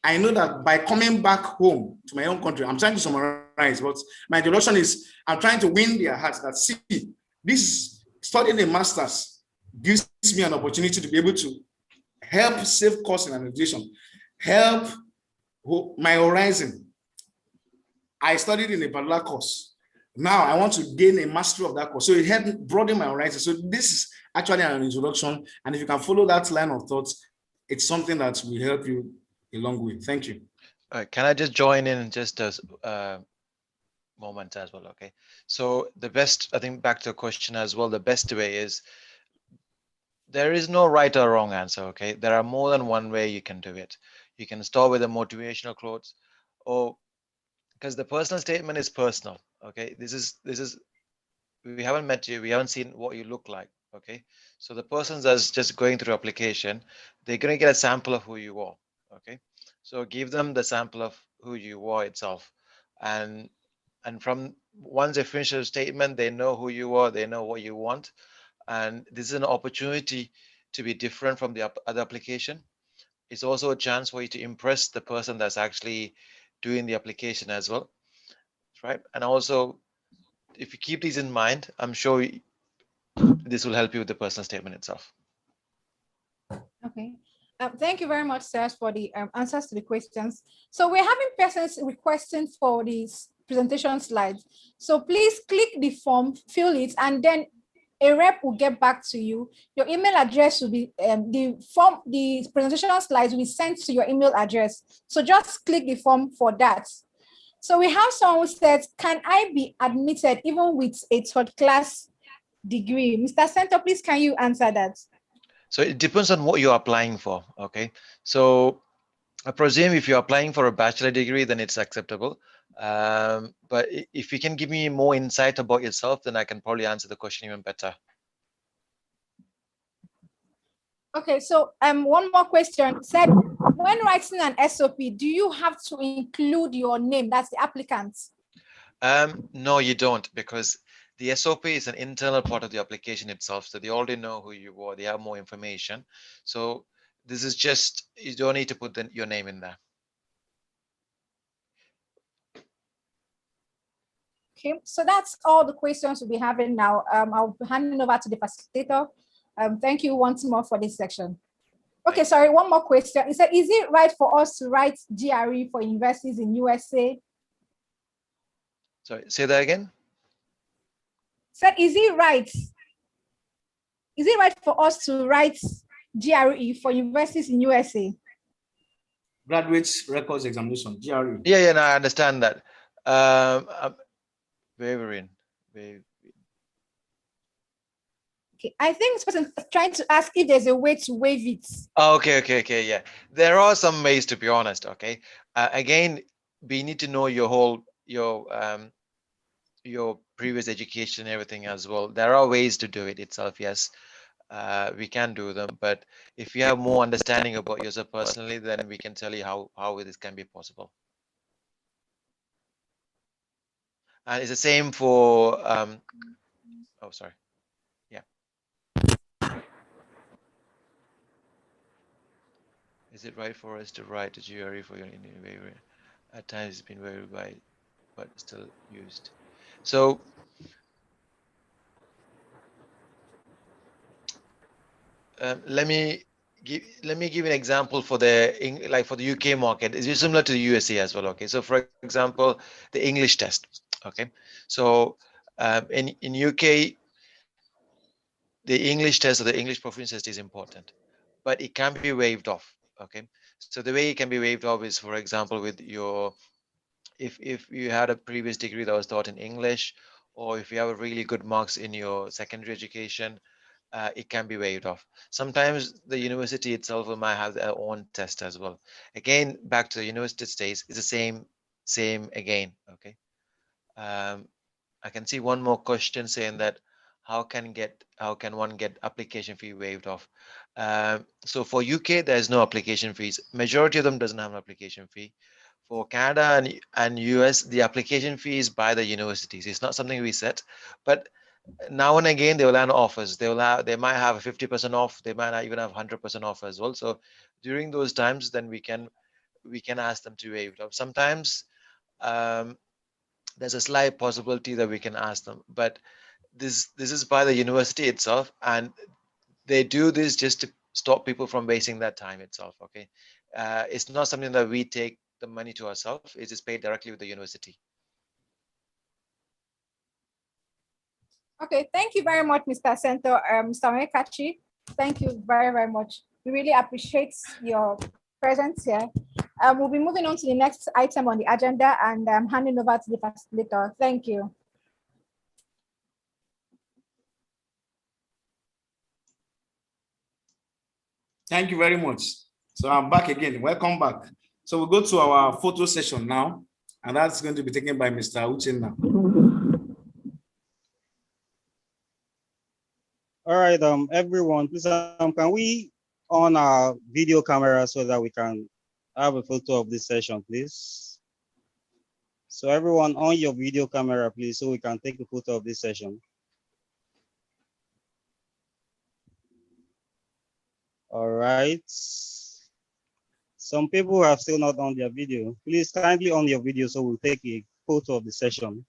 I know that by coming back home to my own country, I'm trying to summarize, but my introduction is I'm trying to win their hearts that, see, this studying a master's gives me an opportunity to be able to help save costs in an organization, help my horizon. I studied in a particular course. Now I want to gain a mastery of that course. So it helped broaden my horizon. So this is actually an introduction. And if you can follow that line of thought, it's something that will help you a long way. Thank you. Can I just join in just a moment as well? Okay. So the best, I think back to the question as well, the best way is There is no right or wrong answer, okay? There are more than one way you can do it. You can start with a motivational quote, or because the personal statement is personal, okay? This is we haven't met you, we haven't seen what you look like, okay? So the person that's just going through application, they're going to get a sample of who you are, okay? So give them the sample of who you are itself, and from once they finish a statement, they know who you are, they know what you want, and this is an opportunity to be different from the other application. It's also a chance for you to impress the person that's actually doing the application as well, right? And also, if you keep these in mind, I'm sure this will help you with the personal statement itself. Okay. Thank you very much, Serge, for the answers to the questions. So we're having persons requesting for these presentation slides. So please click the form, fill it, and then a rep will get back to you. Your email address will be, the presentation slides will be sent to your email address. So just click the form for that. So we have someone who said, can I be admitted even with a third class degree? Mr. Center, please, can you answer that? So it depends on what you're applying for, okay? So I presume if you're applying for a bachelor degree, then it's acceptable. But if you can give me more insight about yourself, then I can probably answer the question even better. Okay, so one more question. Said, when writing an SOP, do you have to include your name? That's the applicant. No, you don't, because the SOP is an internal part of the application itself. So they already know who you are. They have more information. So this is just, you don't need to put your name in there. Okay, so that's all the questions we'll be having now. I'll be handing over to the facilitator. Thank you once more for this section. Okay, sorry, one more question. It said, is it right for us to write GRE for universities in USA? Sorry, say that again. Said, is it right for us to write GRE for universities in USA? Graduates Records Examination, GRE. Yeah, no, I understand that. Wavering. Okay, I think this person is trying to ask if there's a way to waive it. Oh, okay, yeah. There are some ways, to be honest, okay? Again, we need to know your previous education and everything as well. There are ways to do it itself, yes. We can do them, but if you have more understanding about yourself personally, then we can tell you how this can be possible. And it's the same for, oh, sorry. Yeah. Is it right for us to write a GRE for your Indian waiver? At times it's been verified, but still used. So, let me give an example for for the UK market. It's similar to the USA as well. Okay, so for example, the English test. Okay, so in UK, the English test or the English proficiency test is important, but it can be waived off. Okay, so the way it can be waived off is, for example, with your if you had a previous degree that was taught in English, or if you have really good marks in your secondary education, it can be waived off. Sometimes the university itself might have their own test as well. Again, back to the university stays, it's the same again. Okay. I can see one more question saying that how can one get application fee waived off? So for UK, there's no application fees. Majority of them doesn't have an application fee. For Canada and US, the application fee is by the universities. It's not something we set, but now and again they will have offers. They might have a 50% off. They might not even have 100% off as well. So during those times, then we can ask them to waive it off. Sometimes there's a slight possibility that we can ask them, but this is by the university itself, and they do this just to stop people from wasting that time itself. Okay, it's not something that we take the money to ourselves. It is paid directly with the university. Okay, thank you very much, Mr. Sento, Mr. Mekachi. Thank you very, very much. We really appreciate your presence here. We'll be moving on to the next item on the agenda, and I'm handing over to the facilitator. Thank you. Thank you very much. So I'm back again. Welcome back. So we'll go to our photo session now, and that's going to be taken by Mr. Uchenna. All right, everyone, please, can we on our video camera so that we can have a photo of this session, please? So everyone on your video camera, please, so we can take a photo of this session. All right. Some people have still not on their video. Please kindly on your video so we'll take a photo of the session.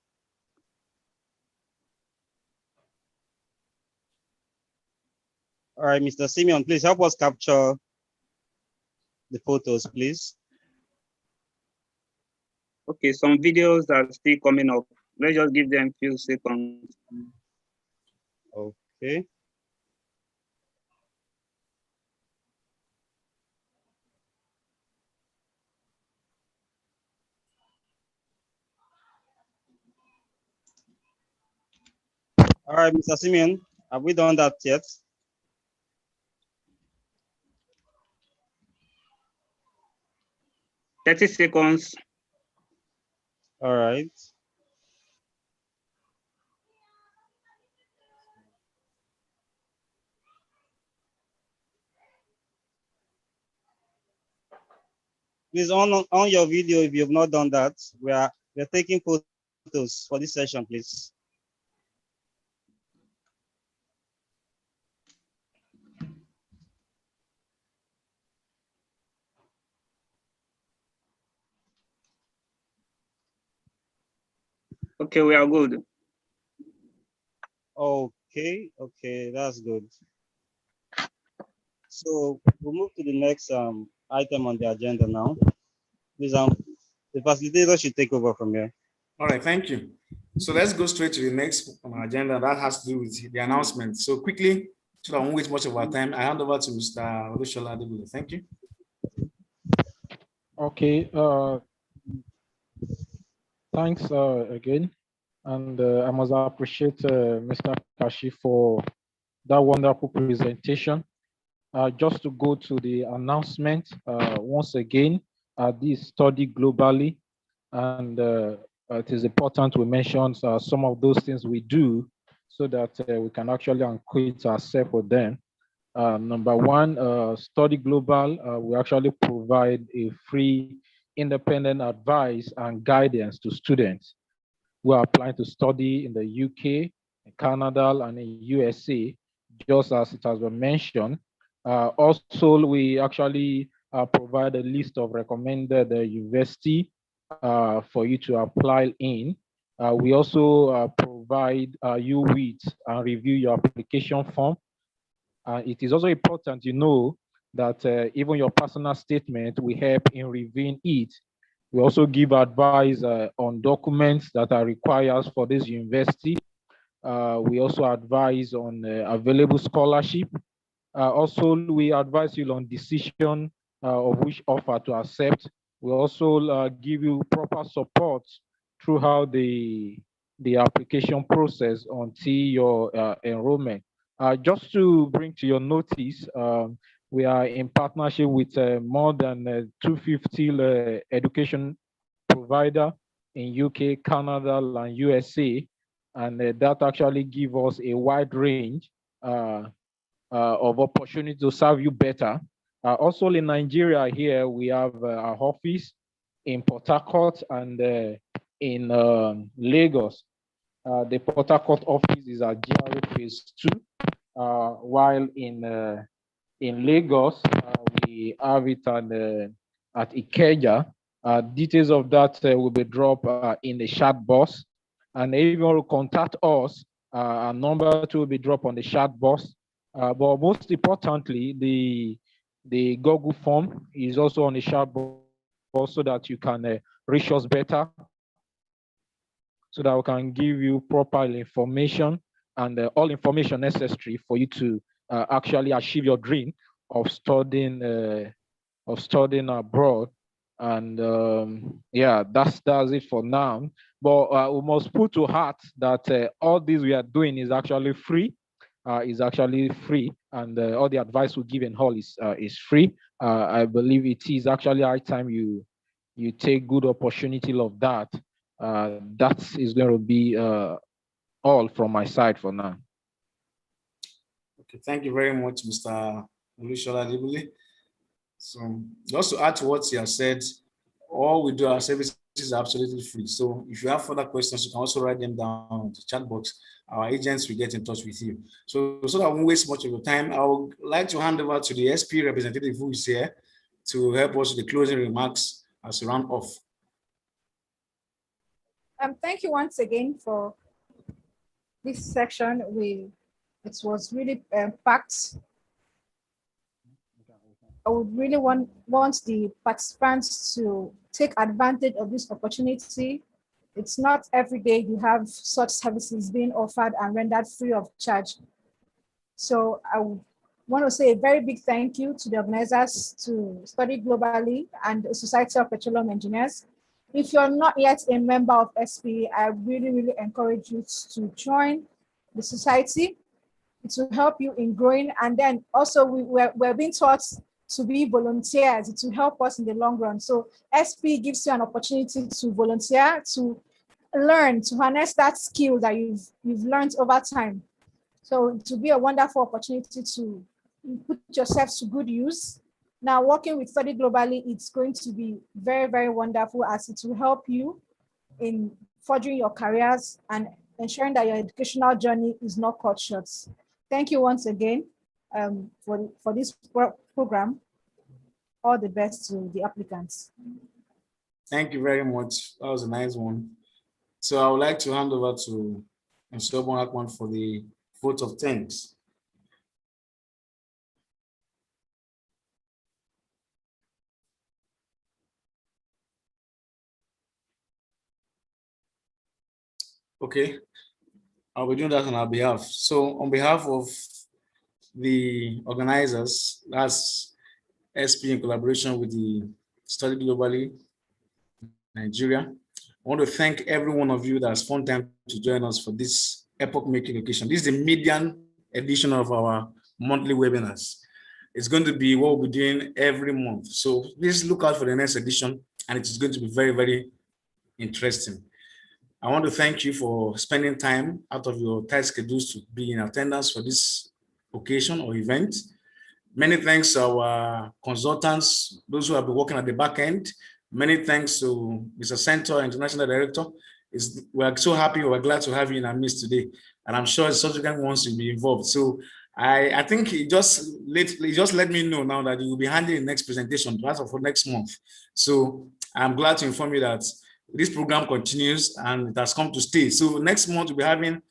All right, Mr. Simeon, please help us capture the photos, please. Okay, some videos are still coming up. Let's just give them a few seconds. Okay. All right, Mr. Simeon, have we done that yet? "30 seconds. All right. Please on your video, if you have not done that, we're taking photos for this session, please. Okay, we are good. Okay, that's good. So we'll move to the next item on the agenda now. Please, the facilitator should take over from here. All right, thank you. So let's go straight to the next on our agenda that has to do with the announcement. So quickly, so that I won't waste much of our time, I hand over to Mr. Olushola Adebule. Thank you. Okay, thanks again. And I must appreciate Mr. Kashi for that wonderful presentation. Just to go to the announcement, once again, this study globally, and it is important we mention some of those things we do so that we can actually acquaint ourselves with them. Number one, Study Global, we actually provide a free independent advice and guidance to students who are applying to study in the UK, Canada, and in USA, just as it has been mentioned. Also, we actually provide a list of recommended university for you to apply in. We also provide you with and review your application form. It is also important you know that even your personal statement will help in reviewing it. We also give advice on documents that are required for this university. We also advise on available scholarship. Also, we advise you on decision of which offer to accept. We also give you proper support throughout the application process until your enrollment. Just to bring to your notice, we are in partnership with more than 250 education provider in UK, Canada, and USA, and that actually give us a wide range of opportunity to serve you better. Also in Nigeria here, we have our office in Port Harcourt and in Lagos. The Port Harcourt office is at GRA Phase 2, while in Lagos, we have it at Ikeja. Details of that will be dropped in the chat box. And if you want to contact us, our number will be dropped on the chat box. But most importantly, the Google form is also on the chat box so that you can reach us better, so that we can give you proper information and all information necessary for you to actually achieve your dream of studying abroad. And yeah, that's it for now. But we must put to heart that all this we are doing is actually free. is actually free, and all the advice we give and all is free. I believe it is actually high time you take good opportunity of that. That is going to be all from my side for now. Okay, thank you very much, Mr. Olushola Adebule. So just to add to what you have said, all we do, our services are absolutely free. So if you have further questions, you can also write them down in the chat box. Our agents will get in touch with you. So that I won't waste much of your time, I would like to hand over to the SP representative who is here to help us with the closing remarks as we round off. Thank you once again for this section. It was really packed. I would really want the participants to take advantage of this opportunity. It's not every day you have such services being offered and rendered free of charge. So I would want to say a very big thank you to the organizers, to Study Globally and the Society of Petroleum Engineers. If you're not yet a member of SP, I really, really encourage you to join the society. It will help you in growing. And then also we're being taught to be volunteers. It will help us in the long run. So SP gives you an opportunity to volunteer, to learn, to harness that skill that you've learned over time. So it will be a wonderful opportunity to put yourself to good use. Now, working with Study Globally, it's going to be very, very wonderful, as it will help you in forging your careers and ensuring that your educational journey is not cut short. Thank you once again for this program. All the best to the applicants. Thank you very much. That was a nice one. So I would like to hand over to Mr. Bonakwan for the vote of thanks. Okay, I'll be doing that on our behalf. So on behalf of the organizers, that's SP in collaboration with the Study Globally Nigeria, I want to thank every one of you that has found time to join us for this epoch-making occasion. This is the median edition of our monthly webinars. It's going to be what we'll be doing every month. So please look out for the next edition, and it is going to be very, very interesting. I want to thank you for spending time out of your tight schedules to be in attendance for this occasion or event. Many thanks to our consultants, those who have been working at the back end. Many thanks to Mr. Center, International Director. We are so happy, we're glad to have you in our midst today. And I'm sure subsequent ones will be involved. So I think he just let me know now that you will be handling the next presentation for next month. So I'm glad to inform you that this program continues and it has come to stay. So next month we'll be having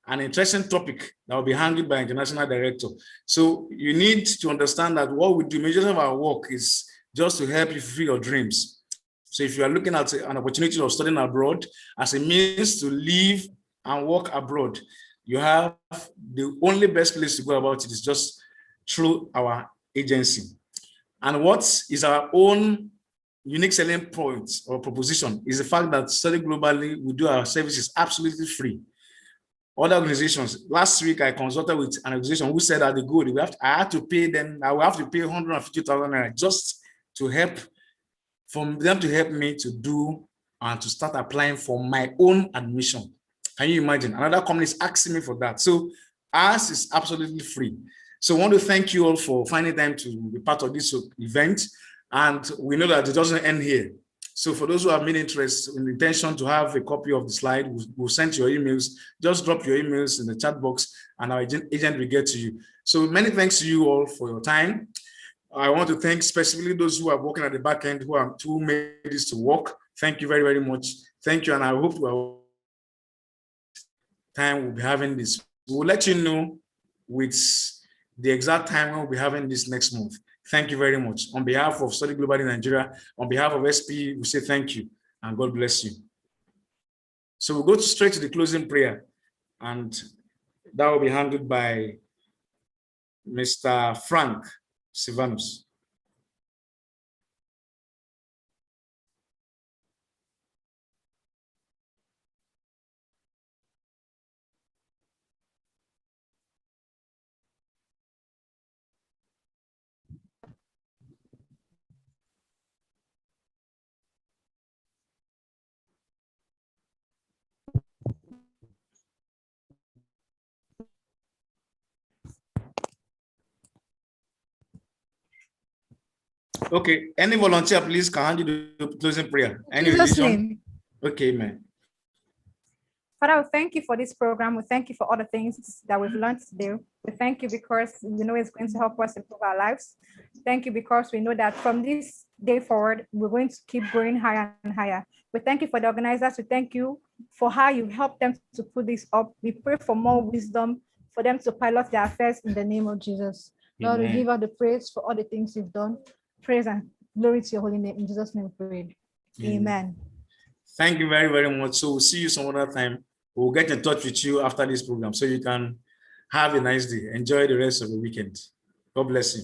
an interesting topic that will be handled by International Director. So you need to understand that what we do, majority of our work is just to help you fulfill your dreams. So if you are looking at an opportunity of studying abroad as a means to live and work abroad, you have the only best place to go about it is just through our agency. And what is our own unique selling point or proposition is the fact that Study Globally, we do our services absolutely free. Other organizations, last week I consulted with an organization who said that the good, I had to pay them, I will have to pay 150,000 naira just to help, from them to help me to do and to start applying for my own admission. Can you imagine? Another company is asking me for that. So ours is absolutely free. So I want to thank you all for finding time to be part of this event. And we know that it doesn't end here. So for those who have made interest in the intention to have a copy of the slide, we'll send your emails. Just drop your emails in the chat box and our agent will get to you. So many thanks to you all for your time. I want to thank specifically those who are working at the back end who made this to work. Thank you very, very much. Thank you. And I hope we'll be having this. We'll let you know with the exact time we'll be having this next month. Thank you very much. On behalf of Study Global in Nigeria, on behalf of SP, we say thank you and God bless you. So we'll go straight to the closing prayer, and that will be handled by Mr. Frank Silvanus. Okay, any volunteer, please, can hand you the closing prayer. Any Jesus' religion? name. Okay, man. Father, we thank you for this program. We thank you for all the things that we've learned today. We thank you because we know it's going to help us improve our lives. Thank you because we know that from this day forward, we're going to keep growing higher and higher. We thank you for the organizers. We thank you for how you helped them to put this up. We pray for more wisdom for them to pilot their affairs in the name of Jesus. Lord, we Amen. give all the praise for all the things you've done. Praise and glory to your holy name. In Jesus' name we pray. Amen. Thank you very, very much. So we'll see you some other time. We'll get in touch with you after this program so you can have a nice day. Enjoy the rest of the weekend. God bless you.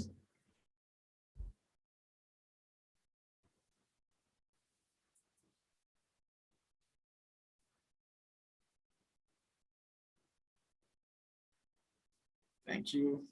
Thank you.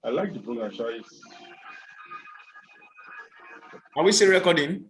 I like the program, Shai. Are we still recording?